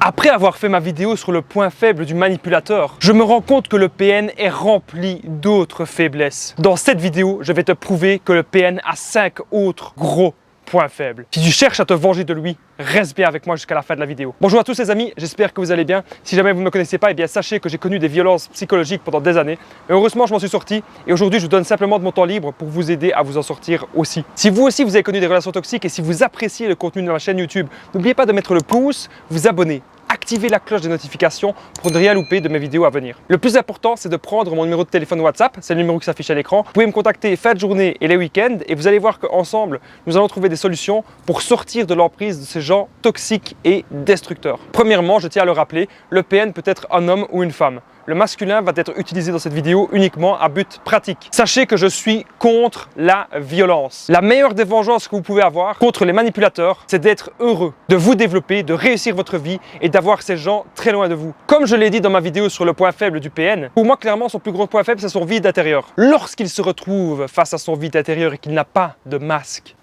Après avoir fait ma vidéo sur le point faible du manipulateur, je me rends compte que le PN est rempli d'autres faiblesses. Dans cette vidéo, je vais te prouver que le PN a 5 autres gros points faibles. Si tu cherches à te venger de lui, reste bien avec moi jusqu'à la fin de la vidéo. Bonjour à tous les amis, j'espère que vous allez bien. Si jamais vous ne me connaissez pas, eh bien sachez que j'ai connu des violences psychologiques pendant des années. Mais heureusement, je m'en suis sorti et aujourd'hui, je vous donne simplement de mon temps libre pour vous aider à vous en sortir aussi. Si vous aussi, vous avez connu des relations toxiques et si vous appréciez le contenu de ma chaîne YouTube, n'oubliez pas de mettre le pouce, vous abonner, activer la cloche des notifications pour ne rien louper de mes vidéos à venir. Le plus important, c'est de prendre mon numéro de téléphone WhatsApp, c'est le numéro qui s'affiche à l'écran. Vous pouvez me contacter fin de journée et les week-ends et vous allez voir qu'ensemble, nous allons trouver des solutions pour sortir de l'emprise de ces gens toxiques et destructeurs. Premièrement, je tiens à le rappeler, le PN peut être un homme ou une femme. Le masculin va être utilisé dans cette vidéo uniquement à but pratique. Sachez que je suis contre la violence. La meilleure des vengeances que vous pouvez avoir contre les manipulateurs, c'est d'être heureux, de vous développer, de réussir votre vie et d'avoir ces gens très loin de vous. Comme je l'ai dit dans ma vidéo sur le point faible du PN, pour moi clairement son plus gros point faible c'est son vide intérieur. Lorsqu'il se retrouve face à son vide intérieur et qu'il n'a pas de masque,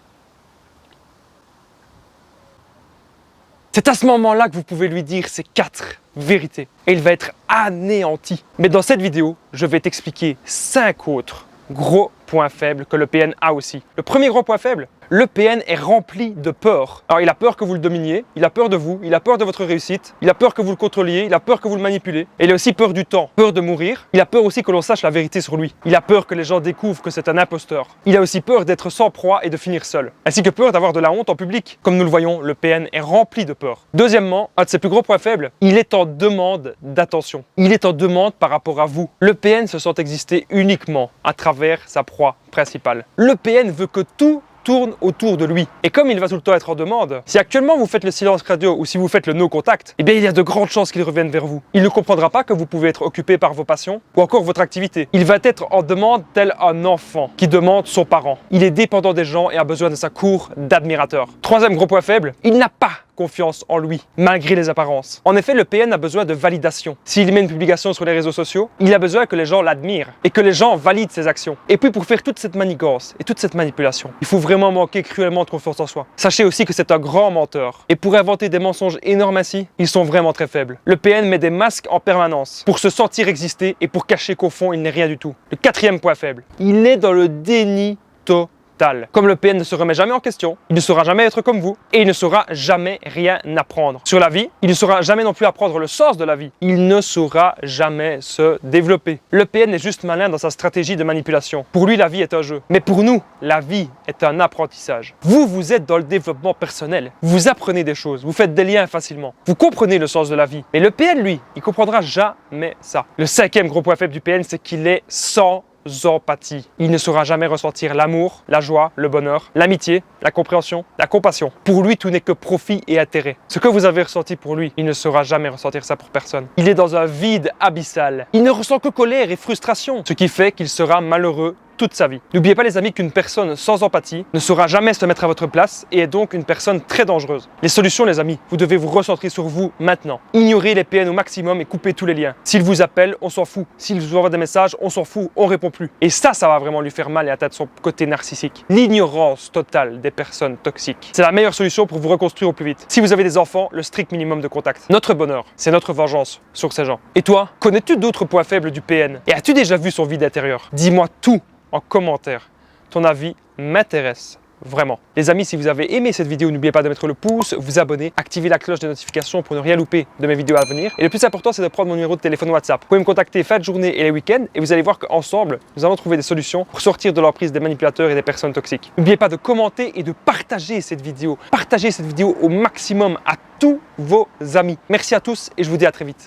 c'est à ce moment-là que vous pouvez lui dire ces 4 vérités et il va être anéanti. Mais dans cette vidéo, je vais t'expliquer 5 autres gros points faibles que le PN a aussi. Le premier gros point faible, le PN est rempli de peur. Alors il a peur que vous le dominiez, il a peur de vous, il a peur de votre réussite, il a peur que vous le contrôliez, il a peur que vous le manipulez. Et il a aussi peur du temps, peur de mourir. Il a peur aussi que l'on sache la vérité sur lui. Il a peur que les gens découvrent que c'est un imposteur. Il a aussi peur d'être sans proie et de finir seul. Ainsi que peur d'avoir de la honte en public. Comme nous le voyons, le PN est rempli de peur. Deuxièmement, un de ses plus gros points faibles, il est en demande d'attention. Il est en demande par rapport à vous. Le PN se sent exister uniquement à travers sa proie principale. Le PN veut que tout tourne autour de lui. Et comme il va tout le temps être en demande, si actuellement vous faites le silence radio ou si vous faites le no contact, eh bien il y a de grandes chances qu'il revienne vers vous. Il ne comprendra pas que vous pouvez être occupé par vos passions ou encore votre activité. Il va être en demande tel un enfant qui demande son parent. Il est dépendant des gens et a besoin de sa cour d'admirateurs. Troisième gros point faible, il n'a pas confiance en lui, malgré les apparences. En effet, le PN a besoin de validation. S'il met une publication sur les réseaux sociaux, il a besoin que les gens l'admirent et que les gens valident ses actions. Et puis pour faire toute cette manigance et toute cette manipulation, il faut vraiment manquer cruellement de confiance en soi. Sachez aussi que c'est un grand menteur. Et pour inventer des mensonges énormes ainsi, ils sont vraiment très faibles. Le PN met des masques en permanence pour se sentir exister et pour cacher qu'au fond, il n'est rien du tout. Le quatrième point faible, il est dans le déni total. Comme le PN ne se remet jamais en question, il ne saura jamais être comme vous et il ne saura jamais rien apprendre sur la vie. Il ne saura jamais non plus apprendre le sens de la vie. Il ne saura jamais se développer. Le PN est juste malin dans sa stratégie de manipulation. Pour lui, la vie est un jeu. Mais pour nous, la vie est un apprentissage. Vous êtes dans le développement personnel. Vous apprenez des choses, vous faites des liens facilement. Vous comprenez le sens de la vie. Mais le PN, lui, il comprendra jamais ça. Le cinquième gros point faible du PN, c'est qu'il est sans empathie. Il ne saura jamais ressentir l'amour, la joie, le bonheur, l'amitié, la compréhension, la compassion. Pour lui, tout n'est que profit et intérêt. Ce que vous avez ressenti pour lui, il ne saura jamais ressentir ça pour personne. Il est dans un vide abyssal. Il ne ressent que colère et frustration, ce qui fait qu'il sera malheureux toute sa vie. N'oubliez pas les amis qu'une personne sans empathie ne saura jamais se mettre à votre place et est donc une personne très dangereuse. Les solutions les amis, vous devez vous recentrer sur vous maintenant. Ignorez les PN au maximum et coupez tous les liens. S'il vous appelle, on s'en fout. S'il vous envoie des messages, on s'en fout, on répond plus. Et ça va vraiment lui faire mal et atteindre son côté narcissique. L'ignorance totale des personnes toxiques. C'est la meilleure solution pour vous reconstruire au plus vite. Si vous avez des enfants, le strict minimum de contact. Notre bonheur, c'est notre vengeance sur ces gens. Et toi, connais-tu d'autres points faibles du PN? Et as-tu déjà vu son vide intérieur? Dis-moi tout en commentaire. Ton avis m'intéresse vraiment. Les amis, si vous avez aimé cette vidéo, n'oubliez pas de mettre le pouce, vous abonner, activer la cloche des notifications pour ne rien louper de mes vidéos à venir. Et le plus important, c'est de prendre mon numéro de téléphone WhatsApp. Vous pouvez me contacter fin de journée et les week-ends et vous allez voir qu'ensemble, nous allons trouver des solutions pour sortir de l'emprise des manipulateurs et des personnes toxiques. N'oubliez pas de commenter et de partager cette vidéo. Partagez cette vidéo au maximum à tous vos amis. Merci à tous et je vous dis à très vite.